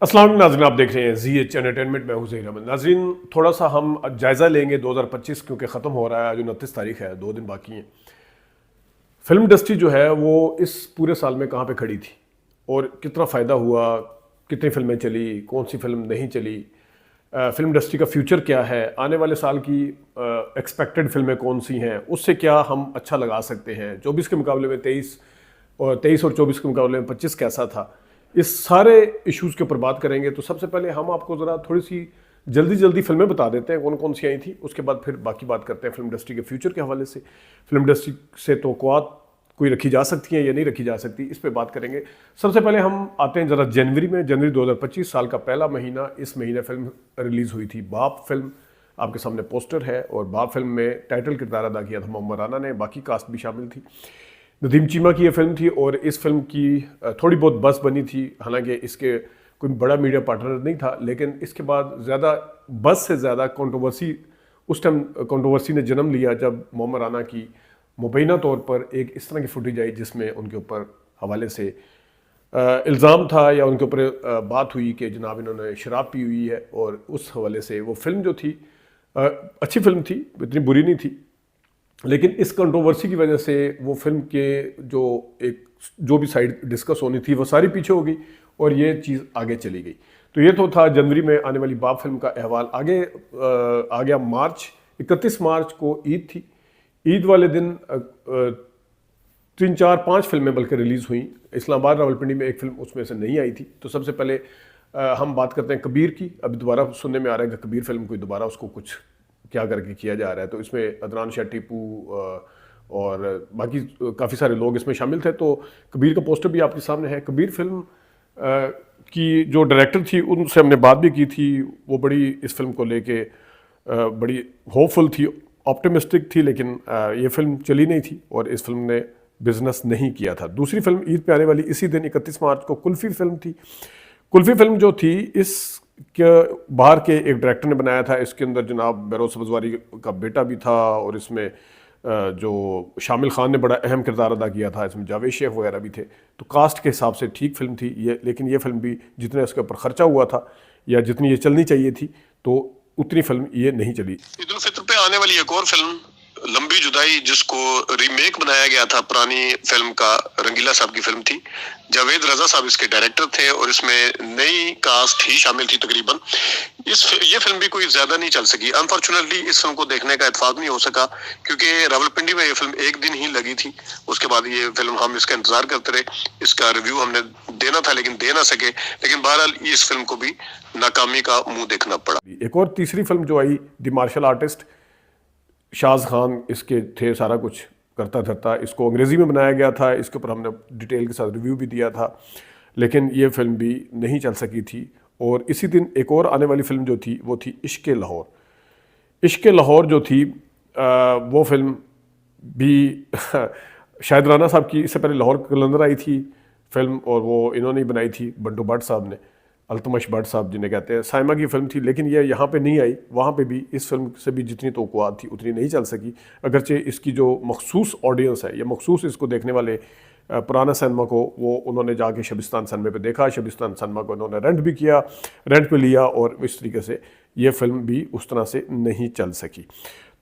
अस्सलाम वालेकुम नाज़रीन, आप देख रहे हैं ZH एंटरटेनमेंट। मैं हूं ज़हीर अहमद। नाज़रीन, थोड़ा सा हम जायज़ा लेंगे 2025 क्योंकि ख़त्म हो रहा है। आज 29 तारीख है, 2 दिन बाकी हैं। फिल्म इंडस्ट्री जो है वो इस पूरे साल में कहाँ पे खड़ी थी और कितना फ़ायदा हुआ, कितनी फिल्में चली, कौन सी फिल्म नहीं चली, फिल्म इंडस्ट्री का फ्यूचर क्या है, आने वाले साल की एक्सपेक्टेड फिल्में कौन सी हैं, उससे क्या हम अच्छा लगा सकते हैं, 24 के मुकाबले में 23 और 24 के मुकाबले में 25 कैसा था, इस सारे इश्यूज़ के ऊपर बात करेंगे। तो सबसे पहले हम आपको ज़रा थोड़ी सी जल्दी जल्दी फिल्में बता देते हैं कौन कौन सी आई थी, उसके बाद फिर बाकी बात करते हैं फिल्म इंडस्ट्री के फ्यूचर के हवाले से। फिल्म इंडस्ट्री से तवक्कुआत कोई रखी जा सकती है या नहीं रखी जा सकती, इस पे बात करेंगे। सबसे पहले हम आते हैं ज़रा जनवरी में। जनवरी 2025 साल का पहला महीना। इस महीने फिल्म रिलीज़ हुई थी बाप फिल्म। आपके सामने पोस्टर है और बाप फिल्म में टाइटल किरदार अदा किया था मोहम्मद राना ने, बाकी कास्ट भी शामिल थी। नदीम चीमा की ये फिल्म थी और इस फिल्म की थोड़ी बहुत बस बनी थी, हालांकि इसके कोई बड़ा मीडिया पार्टनर नहीं था, लेकिन इसके बाद ज़्यादा बस से ज़्यादा कंट्रोवर्सी, उस टाइम कंट्रोवर्सी ने जन्म लिया जब मोहम्मद राना की मुबैना तौर पर एक इस तरह की फुटेज आई जिसमें उनके ऊपर हवाले से इल्ज़ाम था या उनके ऊपर बात हुई कि जनाब इन्होंने शराब पी हुई है, और उस हवाले से वो फिल्म जो थी अच्छी फिल्म थी, इतनी बुरी नहीं थी, लेकिन इस कंट्रोवर्सी की वजह से वो फिल्म के जो भी साइड डिस्कस होनी थी वो सारी पीछे हो गई और ये चीज़ आगे चली गई। तो ये तो था जनवरी में आने वाली बाप फिल्म का अहवाल। आगे आ गया मार्च। 31 मार्च को ईद थी। ईद वाले दिन 3 4 5 फिल्में बल्कि रिलीज़ हुई। इस्लामाबाद रावलपिंडी में एक फिल्म उसमें से नहीं आई थी। तो सबसे पहले हम बात करते हैं कबीर की। अभी दोबारा सुनने में आ रहा है कि कबीर फिल्म कोई दोबारा उसको कुछ क्या करके किया जा रहा है। तो इसमें अदनान शाह, टीपू और बाकी काफ़ी सारे लोग इसमें शामिल थे। तो कबीर का पोस्टर भी आपके सामने है। कबीर फिल्म की जो डायरेक्टर थी उनसे हमने बात भी की थी। वो बड़ी इस फिल्म को लेके बड़ी होपफुल थी, ऑप्टिमिस्टिक थी, लेकिन ये फिल्म चली नहीं थी और इस फिल्म ने बिजनेस नहीं किया था। दूसरी फिल्म ईद पे आने वाली इसी दिन 31 मार्च को कुल्फ़ी फिल्म थी। कुल्फ़ी फिल्म जो थी इस के बाहर के एक डायरेक्टर ने बनाया था। इसके अंदर जनाब बेरोज सब्ज़वारी का बेटा भी था और इसमें जो शामिल खान ने बड़ा अहम किरदार अदा किया था। इसमें जावेद शेख वगैरह भी थे। तो कास्ट के हिसाब से ठीक फिल्म थी ये, लेकिन ये फिल्म भी जितने इसके ऊपर खर्चा हुआ था या जितनी ये चलनी चाहिए थी तो उतनी फिल्म ये नहीं चली। ईद उल फित्र पे आने वाली एक और फिल्म लंबी जुदाई, जिसको रीमेक बनाया गया था पुरानी फिल्म का, रंगीला साहब की फिल्म थी। जावेद रजा साहब इसके डायरेक्टर थे और इसमें नई कास्ट ही शामिल थी तकरीबन। ये फिल्म भी कोई ज्यादा नहीं चल सकी। अनफॉर्चुनेटली इस फिल्म को देखने का इत्तेफाक नहीं हो सका क्योंकि रावलपिंडी में ये फिल्म एक दिन ही लगी थी। उसके बाद ये फिल्म हम इसका इंतजार करते रहे, इसका रिव्यू हमने देना था लेकिन दे ना सके। लेकिन बहरहाल इस फिल्म को भी नाकामी का मुंह देखना पड़ा। एक और तीसरी फिल्म जो आई, the martial artist, Shaz Khan इसके थे सारा कुछ करता धरता। इसको अंग्रेज़ी में बनाया गया था, इसके ऊपर हमने डिटेल के साथ रिव्यू भी दिया था, लेकिन ये फिल्म भी नहीं चल सकी थी। और इसी दिन एक और आने वाली फिल्म जो थी वो थी इश्क लाहौर। इश्क लाहौर जो थी वो फिल्म भी शाहिद राना साहब की, इससे पहले लाहौर कलंदर आई थी फिल्म और वो इन्होंने ही बनाई थी, बंटू भट्ट साहब ने, अल्तमश भट्ट साहब जिन्हें कहते हैं। साइमा की फिल्म थी, लेकिन ये यहाँ पे नहीं आई। वहाँ पे भी इस फिल्म से भी जितनी तवक्कुआत थी उतनी नहीं चल सकी, अगरचे इसकी जो मखसूस ऑडियंस है या मखसूस इसको देखने वाले पुराना सिनेमा को, वो उन्होंने जाके शबिस्तान सिनेमा पे देखा। शबिस्तान सिनेमा को उन्होंने रेंट भी किया, रेंट पे लिया, और इस तरीके से ये फिल्म भी उस तरह से नहीं चल सकी।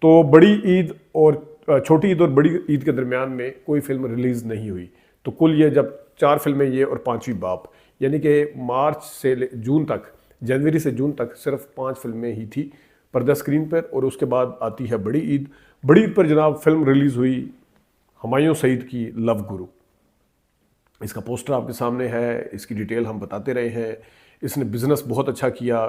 तो बड़ी ईद और छोटी ईद और बड़ी ईद के दरमियान में कोई फिल्म रिलीज़ नहीं हुई। तो कुल ये जब 4 फिल्में ये और 5वीं बाप, यानी कि मार्च से जून तक, जनवरी से जून तक सिर्फ 5 फिल्में ही थी पर्दा स्क्रीन पर। और उसके बाद आती है बड़ी ईद। बड़ी ईद पर जनाब फिल्म रिलीज़ हुई हुमायूं सईद की लव गुरु। इसका पोस्टर आपके सामने है, इसकी डिटेल हम बताते रहे हैं। इसने बिज़नेस बहुत अच्छा किया,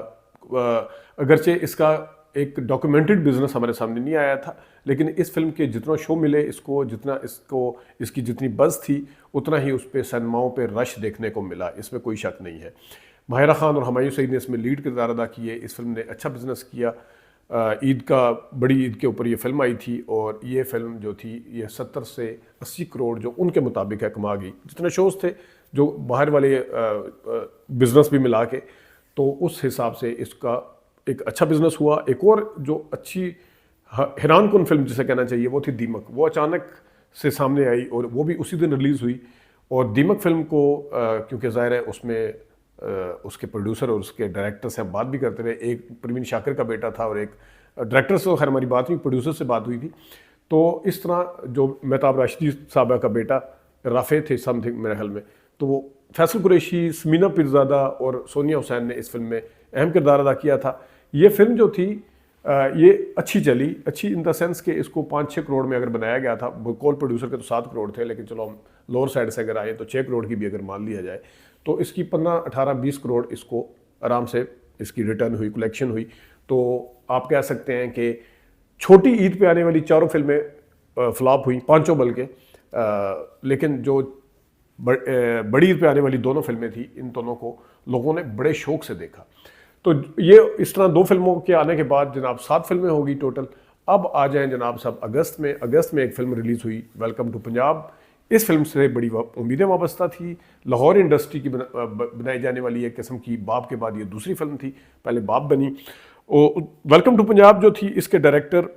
अगरचे इसका एक डॉक्यूमेंटेड बिजनेस हमारे सामने नहीं आया था, लेकिन इस फिल्म के जितना शो मिले इसको, जितना इसकी जितनी बज़ थी उतना ही उस पर सिनेमाओं पे रश देखने को मिला, इसमें कोई शक नहीं है। माहिरा खान और हुमायूं सईद ने इसमें लीड किरदार अदा किए। इस फिल्म ने अच्छा बिजनेस किया। ईद का, बड़ी ईद के ऊपर ये फिल्म आई थी और ये फिल्म जो थी ये 70 से 80 करोड़ जो उनके मुताबिक है कमा गई, जितने शोज़ थे जो बाहर वाले बिजनेस भी मिला के, तो उस हिसाब से इसका एक अच्छा बिजनेस हुआ। एक और जो अच्छी हैरान कुन फिल्म जिसे कहना चाहिए वो थी दीमक। वो अचानक से सामने आई और वो भी उसी दिन रिलीज़ हुई। और दीमक फिल्म को क्योंकि ज़ाहिर है उसमें उसके प्रोड्यूसर और उसके डायरेक्टर से हम बात भी करते रहे। एक प्रवीण शाकिर का बेटा था और एक डायरेक्टर से तो खैर हमारी बात हुई, प्रोड्यूसर से बात हुई थी। तो इस तरह जो मेहताब राशिदी साहबा का बेटा राफे थे समथिंग मेरे ख्याल में, तो वो फैसल कुरैशी, समीना पीरज़ादा और सोनिया हुसैन ने इस फिल्म में अहम किरदार अदा किया था। ये फिल्म जो थी ये अच्छी चली, अच्छी इन द सेंस कि इसको 5-6 करोड़ में अगर बनाया गया था। कोल प्रोड्यूसर के तो 7 करोड़ थे, लेकिन चलो हम लोअर साइड से अगर आए तो 6 करोड़ की भी अगर मान लिया जाए तो इसकी 15, 18, 20 करोड़ इसको आराम से इसकी रिटर्न हुई, कलेक्शन हुई। तो आप कह सकते हैं कि छोटी ईद पे आने वाली चारों फिल्में फ्लॉप हुई, पांचों बल्कि, लेकिन जो बड़ी ईद पे आने वाली दोनों फिल्में थी, इन दोनों को लोगों ने बड़े शौक से देखा। तो ये इस तरह 2 फिल्मों के आने के बाद जनाब 7 फिल्में होगी टोटल। अब आ जाएं जनाब साहब अगस्त में एक फिल्म रिलीज़ हुई, वेलकम टू पंजाब। इस फिल्म से बड़ी उम्मीदें वाबस्ता थी। लाहौर इंडस्ट्री की बनाई जाने वाली एक किस्म की बाप के बाद ये दूसरी फिल्म थी, पहले बाप बनी। और वेलकम टू पंजाब जो थी, इसके डायरेक्टर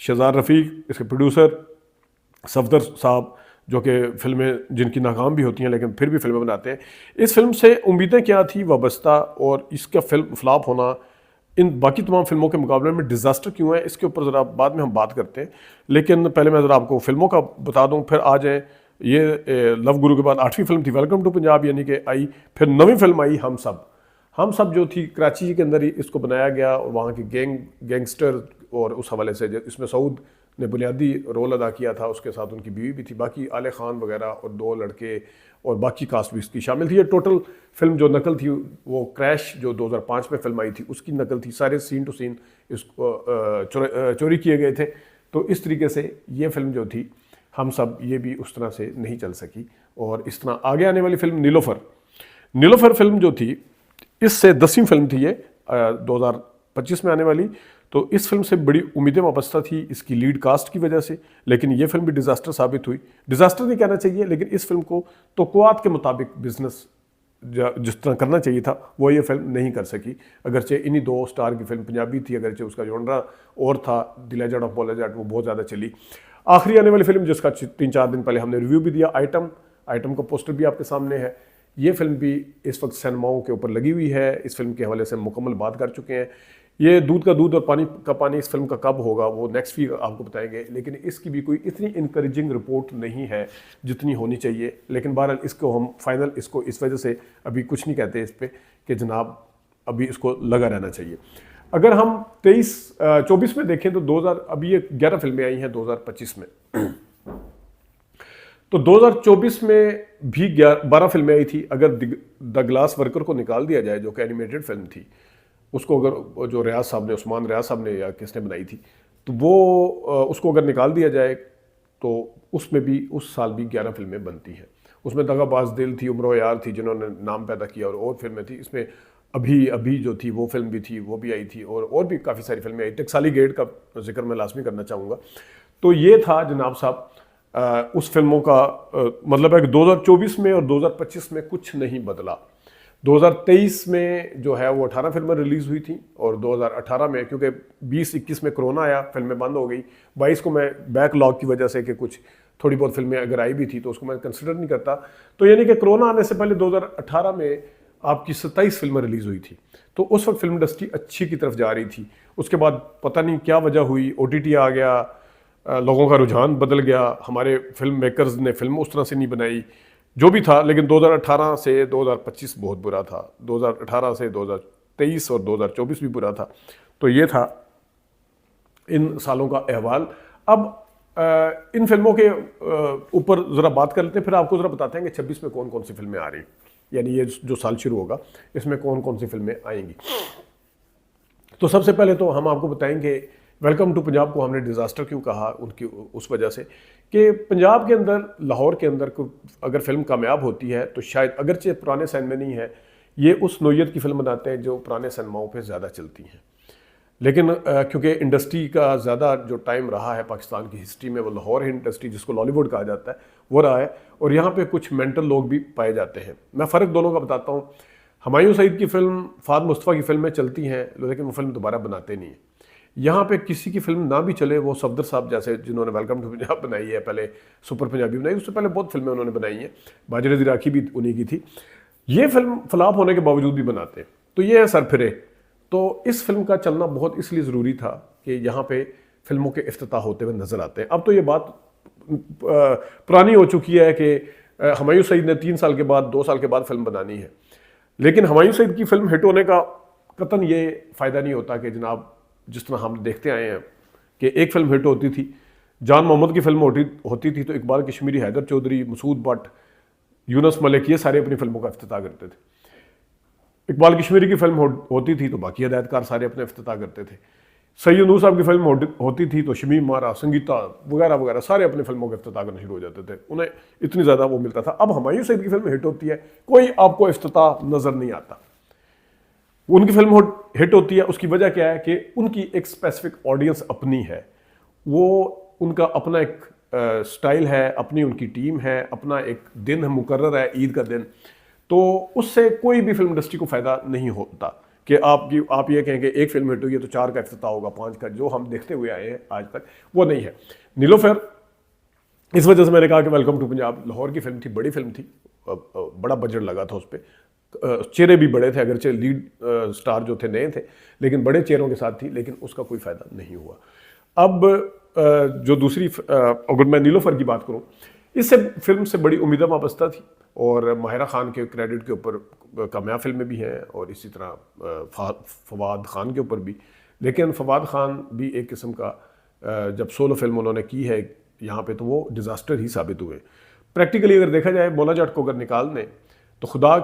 शहजाद रफ़ीक, इसके प्रोड्यूसर सफदर साहब, जो कि फिल्में जिनकी नाकाम भी होती हैं लेकिन फिर भी फिल्में बनाते हैं। इस फिल्म से उम्मीदें क्या थी वाबस्ता, और इसका फिल्म फ्लॉप होना इन बाकी तमाम फिल्मों के मुकाबले में डिज़ास्टर क्यों है, इसके ऊपर ज़रा बाद में हम बात करते हैं। लेकिन पहले मैं ज़रा आपको फिल्मों का बता दूं, फिर आ जाए। ये लव गुरु के बाद 8वीं फिल्म थी वेलकम टू पंजाब, यानी कि आई। फिर 9वीं फिल्म आई हम सब जो थी कराची के अंदर ही इसको बनाया गया, और वहाँ के गैंगस्टर और उस हवाले से इसमें सऊद ने बुनियादी रोल अदा किया था, उसके साथ उनकी बीवी भी थी, बाकी आले खान वगैरह और 2 लड़के और बाकी कास्ट भी इसकी शामिल थी। ये टोटल फिल्म जो नकल थी वो क्रैश जो 2005 में फिल्म आई थी उसकी नकल थी, सारे सीन टू सीन इसको चोरी किए गए थे। तो इस तरीके से ये फिल्म जो थी हम सब, ये भी उस तरह से नहीं चल सकी। और इस तरह आगे आने वाली फिल्म नीलोफर फिल्म जो थी, इससे 10वीं फिल्म थी ये 2025 में आने वाली। तो इस फिल्म से बड़ी उम्मीदें वाबस्ता थी इसकी लीड कास्ट की वजह से, लेकिन ये फिल्म भी डिज़ास्टर साबित हुई। डिज़ास्टर नहीं कहना चाहिए, लेकिन इस फिल्म को तौक़ुआत के मुताबिक बिजनेस जिस तरह करना चाहिए था वो ये फिल्म नहीं कर सकी। अगरचे इन्हीं 2 स्टार की फिल्म पंजाबी थी, अगरचे उसका जॉनरा और था, दिल ए जट ऑफ बोला जाट, वो बहुत ज़्यादा चली। आखिरी आने वाली फिल्म जिसका 3-4 दिन पहले हमने रिव्यू भी दिया, आइटम का पोस्टर भी आपके सामने है। ये फिल्म भी इस वक्त सिनेमाओं के ऊपर लगी हुई है। इस फिल्म के हवाले से मुकम्मल बात कर चुके हैं। ये दूध का दूध और पानी का पानी इस फिल्म का कब होगा वो नेक्स्ट वीक आपको बताएंगे, लेकिन इसकी भी कोई इतनी इनकरेजिंग रिपोर्ट नहीं है जितनी होनी चाहिए। लेकिन बहरहाल इसको हम फाइनल इसको इस वजह से अभी कुछ नहीं कहते इस पर कि जनाब अभी इसको लगा रहना चाहिए। अगर हम 23-24 में देखें तो अभी ये 11 फिल्में आई हैं 2025 में। तो 2024 में भी 12 फिल्में आई थी। अगर द ग्लास वर्कर को निकाल दिया जाए जो कि एनिमेटेड फिल्म थी, उसको अगर जो उस्मान रियाज साहब ने या किसने बनाई थी, तो वो उसको अगर निकाल दिया जाए तो उसमें भी उस साल भी 11 फिल्में बनती हैं। उसमें दगाबाज दिल थी, उम्र यार थी जिन्होंने नाम पैदा किया, और फिल्में थी इसमें। अभी जो थी वो फिल्म भी थी, वो भी आई थी, और भी काफ़ी सारी फिल्में आई। टकसाली गेट का जिक्र मैं लाजमी करना चाहूँगा। तो ये था जनाब साहब उस फिल्मों का मतलब है कि 2024 में और 2025 में कुछ नहीं बदला। 2023 में जो है वो 18 फिल्में रिलीज़ हुई थी, और 2018 में क्योंकि 20-21 में कोरोना आया, फिल्में बंद हो गई। 22 को मैं बैकलॉग की वजह से कि कुछ थोड़ी बहुत फिल्में अगर आई भी थी तो उसको मैं कंसिडर नहीं करता। तो यानी कि कोरोना आने से पहले 2018 में आपकी 27 फिल्में रिलीज़ हुई थी। तो उस वक्त फिल्म इंडस्ट्री अच्छी की तरफ जा रही थी। उसके बाद पता नहीं क्या वजह हुई, OTT आ गया, लोगों का रुझान बदल गया, हमारे फिल्म मेकर्स ने फिल्म उस तरह से नहीं बनाई, जो भी था। लेकिन 2018 से 2025 बहुत बुरा था, 2018 से 2023 और 2024 भी बुरा था। तो ये था इन सालों का अहवाल। अब इन फिल्मों के ऊपर ज़रा बात कर लेते हैं, फिर आपको ज़रा बताते हैं कि 26 में कौन कौन सी फिल्में आ रही, यानी ये जो साल शुरू होगा इसमें कौन कौन सी फिल्में आएंगी। तो सबसे पहले तो हम आपको बताएंगे वेलकम टू पंजाब को हमने डिज़ास्टर क्यों कहा, उनकी उस वजह से कि पंजाब के अंदर, लाहौर के अंदर अगर फिल्म कामयाब होती है तो शायद, अगरचे पुराने सिनेमा नहीं है, ये उस नोयत की फिल्म बनाते हैं जो पुराने सिनेमाओं पे ज़्यादा चलती हैं। लेकिन क्योंकि इंडस्ट्री का ज़्यादा जो टाइम रहा है पाकिस्तान की हिस्ट्री में, वो लाहौर इंडस्ट्री जिसको लॉलीवुड कहा जाता है वो रहा है, और यहाँ पे कुछ मेंटल लोग भी पाए जाते हैं। मैं फ़र्क दोनों का बताता हूँ। हुमायूं सईद की फिल्म, फ़ाद मुस्तफ़ा की फिल्में चलती हैं, लेकिन वो फिल्म दोबारा बनाते नहीं हैं। यहाँ पे किसी की फिल्म ना भी चले, वो सफदर साहब जैसे जिन्होंने वेलकम टू पंजाब बनाई है, पहले सुपर पंजाबी बनाई, उससे पहले बहुत फिल्में उन्होंने बनाई हैं, बाजरे दी राखी भी उन्हीं की थी। ये फिल्म फ्लॉप होने के बावजूद भी बनाते हैं, तो ये है सरफिरे। तो इस फिल्म का चलना बहुत इसलिए ज़रूरी था कि यहाँ पे फिल्मों के इफ्तिताह होते हुए नज़र आते हैं। अब तो ये बात पुरानी हो चुकी है कि हुमायूं सईद ने 3 साल के बाद 2 साल के बाद फिल्म बनानी है, लेकिन हुमायूं सईद की फिल्म हिट होने का कतन ये फ़ायदा नहीं होता कि जनाब जिस तरह हम देखते आए हैं कि एक फिल्म हिट होती थी, जान मोहम्मद की फिल्म होती थी तो इकबाल कश्मीरी, हैदर चौधरी, मसूद भट्ट, यूनुस मलिक, ये सारे अपनी फिल्मों का इफ्तिताह करते थे। इकबाल कश्मीरी की फिल्म होती थी तो बाकी हिदायतकार सारे अपने इफ्तिताह करते थे। सैयद नूर साहब की फिल्म होती थी तो शमीम मारा, संगीता वगैरह वगैरह सारे अपनी फिल्मों के इफ्तिताह करना शुरू हो जाते थे, उन्हें इतनी ज़्यादा वो मिलता था। अब हुमायूं सईद की फिल्म हिट होती है, कोई आपको इफ्तिताह नज़र नहीं आता। उनकी फिल्म हिट होती है, उसकी वजह क्या है कि उनकी एक स्पेसिफिक ऑडियंस अपनी है, वो उनका अपना एक स्टाइल है, अपनी उनकी टीम है, अपना एक दिन है मुकर्रर है, ईद का दिन। तो उससे कोई भी फिल्म इंडस्ट्री को फ़ायदा नहीं होता कि आप ये कहें कि एक फिल्म हिट हुई है तो 4 का इफ्तिताह होगा, 5 का, जो हम देखते हुए आए हैं आज तक वो नहीं है। नीलोफर, इस वजह से मैंने कहा कि वेलकम टू पंजाब लाहौर की फिल्म थी, बड़ी फिल्म थी, बड़ा बजट लगा था उस पर, चेहरे भी बड़े थे, अगरचे लीड स्टार जो थे नए थे लेकिन बड़े चेहरों के साथ थी, लेकिन उसका कोई फ़ायदा नहीं हुआ। अब जो दूसरी, अगर मैं नीलोफर की बात करूं, इससे फिल्म से बड़ी उम्मीदें वाबस्ता थी और माहिरा खान के क्रेडिट के ऊपर कामयाब फिल्में भी हैं और इसी तरह फवाद खान के ऊपर भी। लेकिन फवाद खान भी एक किस्म का जब सोलो फिल्म उन्होंने की है यहाँ पे तो वो डिज़ास्टर ही साबित हुए। प्रैक्टिकली अगर देखा जाए, मौला जट को अगर निकाल दें तो खुदा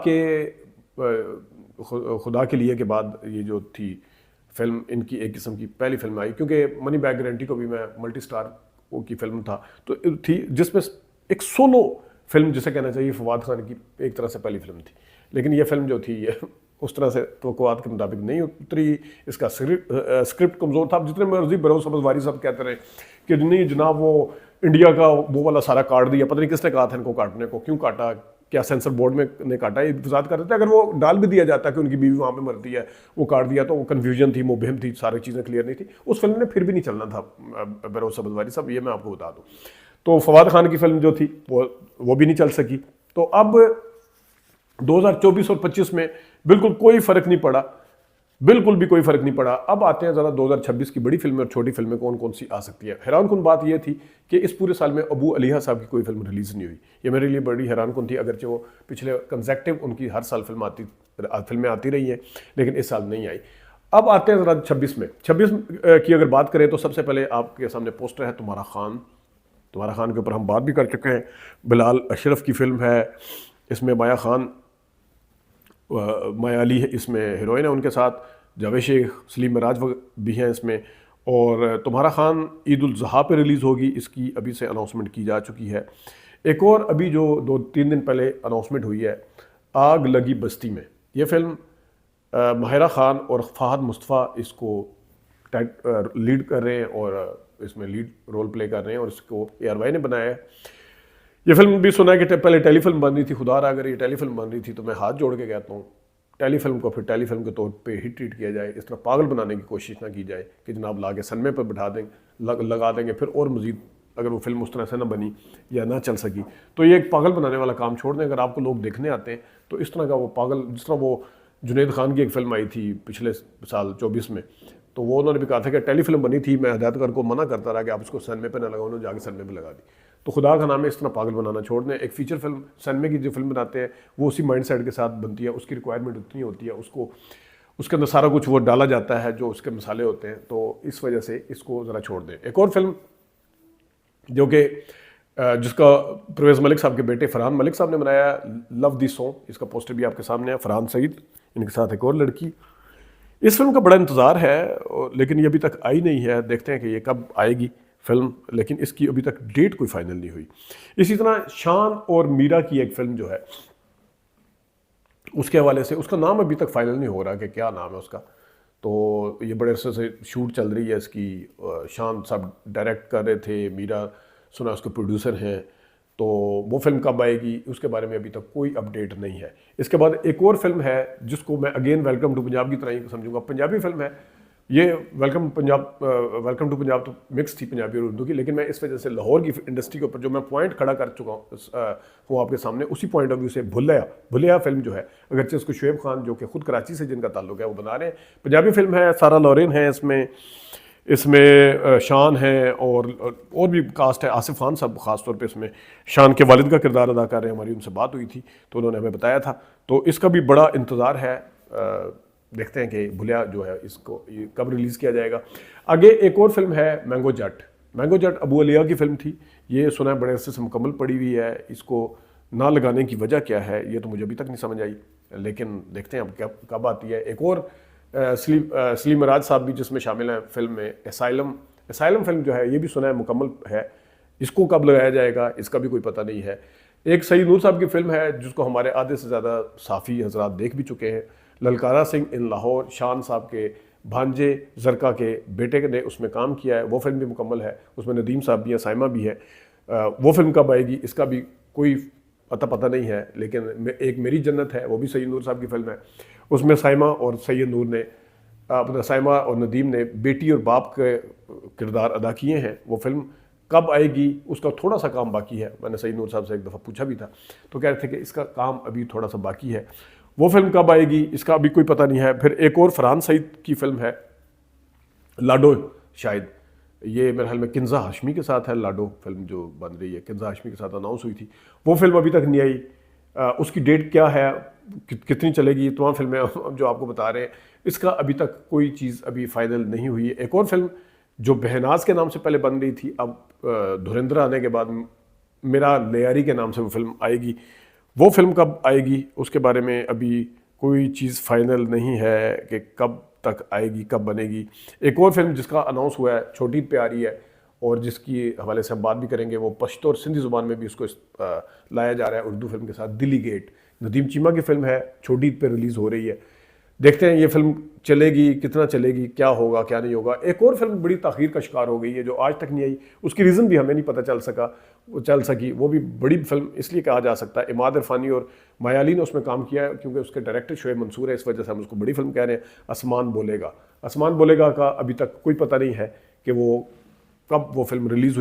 के लिए के बाद ये जो थी फिल्म, इनकी एक किस्म की पहली फिल्म आई, क्योंकि मनी बैग गारंटी को भी मैं मल्टी स्टार की फिल्म था तो थी, जिसमें एक सोलो फिल्म जिसे कहना चाहिए फवाद खान की एक तरह से पहली फिल्म थी। लेकिन ये फिल्म जो थी ये उस तरह से तवक्कुआत के मुताबिक नहीं उतरी, इसका स्क्रिप्ट कमज़ोर था। जितने मर्जी बरोज़ वारी साहब कहते रहे कि नहीं जनाब वो इंडिया का वो वाला सारा काट दिया, पता नहीं किसने कहा था इनको काटने को, क्यों काटा, क्या सेंसर बोर्ड में ने काटा, ये वजाहत कर रहे थे। अगर वो डाल भी दिया जाता कि उनकी बीवी वहाँ पे मरती है, वो काट दिया तो वो कन्फ्यूजन थी, मुबहम थी, सारी चीज़ें क्लियर नहीं थी, उस फिल्म ने फिर भी नहीं चलना था। बरोज़ वारी साहब, ये मैं आपको बता दूँ। तो फवाद खान की फिल्म जो थी वो भी नहीं चल सकी। तो अब 2024 और 25 में बिल्कुल कोई फ़र्क नहीं पड़ा, बिल्कुल भी कोई फ़र्क नहीं पड़ा। अब आते हैं ज़रा 2026 की बड़ी फिल्में और छोटी फिल्में कौन कौन सी आ सकती है। हैरानकुन बात यह थी कि इस पूरे साल में अबू अलीहा साहब की कोई फिल्म रिलीज़ नहीं हुई। ये मेरे लिए बड़ी हैरानकुन थी, अगरचे वो पिछले कंसेक्टिव उनकी हर साल फिल्में आती रही हैं, लेकिन इस साल नहीं आई। अब आते हैं ज़रा 26 में। 26 की अगर बात करें तो सबसे पहले आपके सामने पोस्टर है तुम्हारा खान। तुम्हारा खान के ऊपर हम बात भी कर चुके हैं। बिलाल अशरफ की फिल्म है, इसमें माया अली है, इसमें हीरोइन है, उनके साथ जावेद शेख, सलीम मराज भी हैं इसमें। और तुम्हारा खान ईद उल ज़ुहा पे रिलीज़ होगी, इसकी अभी से अनाउंसमेंट की जा चुकी है। एक और अभी जो 2-3 दिन पहले अनाउंसमेंट हुई है, आग लगी बस्ती में। ये फिल्म माहिरा खान और फ़हद मुस्तफ़ा इसको लीड कर रहे हैं और इसमें लीड रोल प्ले कर रहे हैं और इसको ARY ने बनाया है। ये फिल्म भी सुना है कि पहले टेलीफिल्म बन रही थी, खुदा रहा अगर ये टेलीफिल्म बन रही थी तो मैं हाथ जोड़ के कहता हूँ टेलीफिल्म को फिर टेलीफिल्म के तौर पे ही ट्रीट किया जाए, इस तरह पागल बनाने की कोशिश ना की जाए कि जनाब ला के सनमे पर बिठा देंगे, लगा देंगे, फिर और मज़ीद अगर वो फिल्म उस तरह से ना बनी या ना चल सकी तो ये एक पागल बनाने वाला काम छोड़ दें। अगर आपको लोग देखने आते हैं तो इस तरह का वो पागल, जिस तरह वो जुनैद खान की एक फिल्म आई थी पिछले साल 24 में, तो वो उन्होंने भी कहा था कि टेलीफिल्म बनी थी, मैं हिदायतकार को मना करता रहा कि आप उसको सनमे पे ना लगाओ, उन्होंने जाके सनमे पे लगा दी। तो खुदा का नाम है, इस तरह पागल बनाना छोड़ दें। एक फ़ीचर फिल्म सनमे की जो फिल्म बनाते हैं वो उसी माइंड सेट के साथ बनती है, उसकी रिक्वायरमेंट उतनी होती है, उसके अंदर सारा कुछ वो डाला जाता है जो उसके मसाले होते हैं, तो इस वजह से इसको ज़रा छोड़ दें। एक और फिल्म जो कि जिसका परवेज़ मलिक साहब के बेटे फरहान मलिक साहब ने बनाया, लव दी सॉन्ग, इसका पोस्टर भी आपके सामने है। फरहान सईद, इनके साथ एक और लड़की। इस फिल्म का बड़ा इंतज़ार है लेकिन ये अभी तक आई नहीं है, देखते हैं कि ये कब आएगी फिल्म, लेकिन इसकी अभी तक डेट कोई फाइनल नहीं हुई। इसी तरह शान और मीरा की एक फिल्म जो है उसके हवाले से, उसका नाम अभी तक फाइनल नहीं हो रहा कि क्या नाम है उसका, तो ये बड़े अरसे से शूट चल रही है इसकी। शान साहब डायरेक्ट कर रहे थे, मीरा सुना उसके प्रोड्यूसर हैं, तो वो फिल्म कब आएगी उसके बारे में अभी तक कोई अपडेट नहीं है। इसके बाद एक और फिल्म है जिसको मैं अगेन वेलकम टू पंजाब की तरह ही समझूंगा, पंजाबी फिल्म है ये वेलकम टू पंजाब तो मिक्स थी पंजाबी और उर्दू की, लेकिन मैं इस वजह से लाहौर की इंडस्ट्री के ऊपर जो मैं पॉइंट खड़ा कर चुका हूँ आपके सामने, उसी पॉइंट ऑफ व्यू से भुलैया फिल्म जो है, अगरचे उसको शुएब खान जो कि खुद कराची से जिनका ताल्लुक है वो बना रहे हैं, पंजाबी फिल्म है, सारा लॉरेन है इसमें शान है और भी कास्ट है, आसिफ खान साहब खास तौर पे इसमें शान के वालिद का किरदार अदा कर रहे हैं। हमारी उनसे बात हुई थी तो उन्होंने हमें बताया था, तो इसका भी बड़ा इंतज़ार है। देखते हैं कि भुलिया जो है इसको ये कब रिलीज़ किया जाएगा। आगे एक और फिल्म है मैंगो जट अबू अलिया की फिल्म थी, ये सुना है बड़े अरसे से मुकम्मल पड़ी हुई है, इसको ना लगाने की वजह क्या है ये तो मुझे अभी तक नहीं समझ आई, लेकिन देखते हैं अब कब आती है। एक और सलीम मराज साहब भी जिसमें शामिल हैं फिल्म में, एसाइलम फिल्म जो है ये भी सुना है मुकम्मल है, इसको कब लगाया जाएगा इसका भी कोई पता नहीं है। एक सईद नूर साहब की फिल्म है जिसको हमारे आधे से ज़्यादा साफ़ी हजरात देख भी चुके हैं, ललकारा सिंह इन लाहौर, शान साहब के भांजे जरका के बेटे ने उसमें काम किया है, वो फिल्म भी मुकम्मल है, उसमें नदीम साहब भी है, साइमा भी है। वो फिल्म कब आएगी इसका भी कोई पता नहीं है, लेकिन एक मेरी जन्नत है वो भी सैयद नूर साहब की फिल्म है, उसमें साइमा और सैयद नूर ने अपना साइमा और नदीम ने बेटी और बाप के किरदार अदा किए हैं। वो फिल्म कब आएगी उसका थोड़ा सा काम बाकी है, मैंने सैयद नूर साहब से एक दफ़ा पूछा भी था तो कह रहे थे कि इसका काम अभी थोड़ा सा बाकी है, वो फिल्म कब आएगी इसका अभी कोई पता नहीं है। फिर एक और फरहान सईद की फिल्म है लाडो, शायद ये मेरे ख्याल में किन्जा हाशमी के साथ है, लाडो फिल्म जो बन रही है किन्जा हाशमी के साथ अनाउंस हुई थी, वो फिल्म अभी तक नहीं आई। उसकी डेट क्या है, कितनी चलेगी, तमाम फिल्में जो आपको बता रहे हैं, इसका अभी तक कोई चीज़ अभी फाइनल नहीं हुई है। एक और फिल्म जो बहनाज के नाम से पहले बन रही थी, अब धुरंधर आने के बाद मेरा लेयारी के नाम से वो फिल्म आएगी, वो फिल्म कब आएगी उसके बारे में अभी कोई चीज़ फाइनल नहीं है कि कब तक आएगी, कब बनेगी। एक और फिल्म जिसका अनाउंस हुआ है छोटी ईद पे आ रही है और जिसकी हवाले से हम बात भी करेंगे, वो पश्तो और सिंधी ज़ुबान में भी उसको लाया जा रहा है उर्दू फिल्म के साथ, दिल्ली गेट, नदीम चीमा की फिल्म है, छोटी ईद पे रिलीज़ हो रही है। देखते हैं ये फिल्म चलेगी, कितना चलेगी, क्या होगा क्या नहीं होगा। एक और फिल्म बड़ी ताख़ीर का शिकार हो गई है जो आज तक नहीं आई, उसकी रीज़न भी हमें नहीं पता चल सकी, वो भी बड़ी फिल्म इसलिए कहा जा सकता है, इमाद इरफानी और मायाली ने उसमें काम किया है क्योंकि उसके डायरेक्टर शोएब मंसूर है, इस वजह से हम उसको बड़ी फिल्म कह रहे हैं। आसमान बोलेगा का अभी तक कोई पता नहीं है कि वो कब वो फिल्म रिलीज़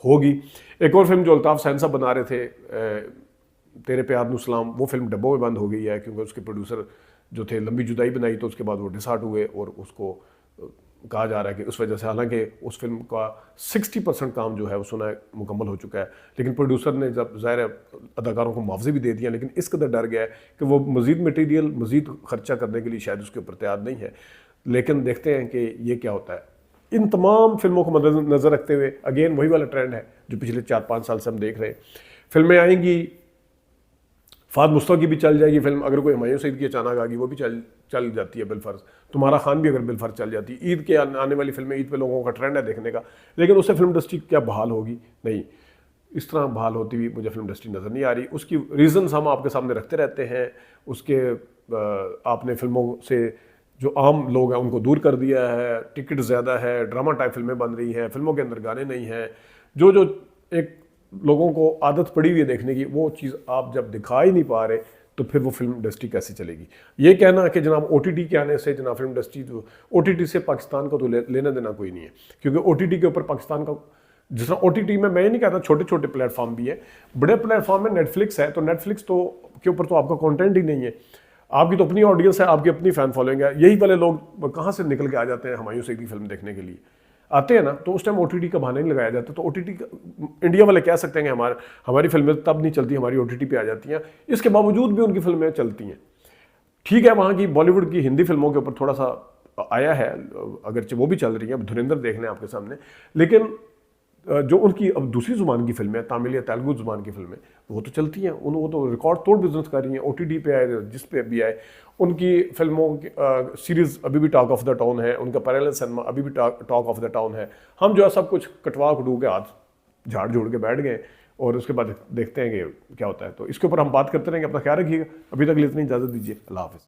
होगी। एक और फिल्म जो अल्ताफ़ सैन साहब बना रहे थे, तेरे प्यार नु सलाम, वो फिल्म डब्बों में बंद हो गई है क्योंकि उसके प्रोड्यूसर जो थे लंबी जुदाई बनाई तो उसके बाद वो डिसहार्ट हुए और उसको कहा जा रहा है कि उस वजह से, हालांकि उस फिल्म का 60% काम जो है वो सुना है मुकम्मल हो चुका है, लेकिन प्रोड्यूसर ने जब ज़ाहिर अदाकारों को मुआवजे भी दे दिया, लेकिन इस कदर डर गया है कि वो मज़ीद मटीरियल मज़ीद खर्चा करने के लिए शायद उसके ऊपर तैयार नहीं है। लेकिन देखते हैं कि ये क्या होता है। इन तमाम फिल्मों को मद्देनज़र रखते हुए अगेन वही वाला ट्रेंड है जो पिछले 4-5 साल से हम देख रहे हैं, फिल्में आएंगी, फाद मुस्तफ़ा की भी चल जाएगी फिल्म, अगर कोई हुमायूं सईद की अचानक आ गई वो भी चल जाती है बिलफर्ज, तुम्हारा खान भी अगर बिलफर्ज चल जाती है। ईद के आने वाली फिल्में, ईद पे लोगों का ट्रेंड है देखने का, लेकिन उससे फिल्म इंडस्ट्री क्या बहाल होगी, नहीं इस तरह बहाल होती हुई मुझे फिल्म इंडस्ट्री नज़र नहीं आ रही। उसकी रीज़न्स हम आपके सामने रखते रहते हैं, उसके आपने फिल्मों से जो आम लोग हैं उनको दूर कर दिया है, टिकट ज़्यादा है, ड्रामा टाइप फिल्में बन रही हैं, फिल्मों के अंदर गाने नहीं हैं, जो एक लोगों को आदत पड़ी हुई है देखने की, वो चीज़ आप जब दिखा ही नहीं पा रहे तो फिर वो फिल्म इंडस्ट्री कैसे चलेगी। ये कहना कि जनाब OTT के आने से जनाब फिल्म इंडस्ट्री, जो OTT से पाकिस्तान को तो लेना देना कोई नहीं है, क्योंकि OTT के ऊपर पाकिस्तान का, जिस तरह OTT में मैं नहीं कहता छोटे छोटे प्लेटफॉर्म भी है, बड़े प्लेटफॉर्म में नेटफ्लिक्स है, तो नेटफ्लिक्स तो के ऊपर तो आपका कंटेंट ही नहीं है, आपकी तो अपनी ऑडियंस है, आपकी अपनी फ़ैन फॉलोइंग है। यही वाले लोग कहाँ से निकल के आ जाते हैं हुमायूं सईद की फिल्म देखने के लिए आते हैं ना, तो उस टाइम OTT का बहाना नहीं लगाया जाता। तो OTT इंडिया वाले कह सकते हैं कि हमारी फिल्में तब नहीं चलती, हमारी OTT पे आ जाती हैं, इसके बावजूद भी उनकी फिल्में चलती हैं। ठीक है, वहाँ की बॉलीवुड की हिंदी फिल्मों के ऊपर थोड़ा सा आया है, अगरचे वो भी चल रही हैं, अब धुरंधर देख लें आपके सामने, लेकिन जो उनकी अब दूसरी ज़ुबान की फिल्में, तमिल या तेलुगु ज़ुबान की फिल्में, वो तो चलती हैं, वो तो रिकॉर्ड तोड़ बिजनेस कर रही हैं। OTT पे आए, जिस पे भी आए, उनकी फिल्मों की सीरीज़ अभी भी टॉक ऑफ द टाउन है, उनका पैरेलल सिनेमा अभी भी टॉक ऑफ द टाउन है। हम जो है सब कुछ कटवा कटू के हाथ झाड़ झोड़ के बैठ गए और उसके बाद देखते हैं कि क्या होता है। तो इसके ऊपर हम बात करते रहेंगे। अपना ख्याल रखिएगा, अभी तक लिए इतनी इजाज़त दीजिए, अल्लाह हाफ़िज़।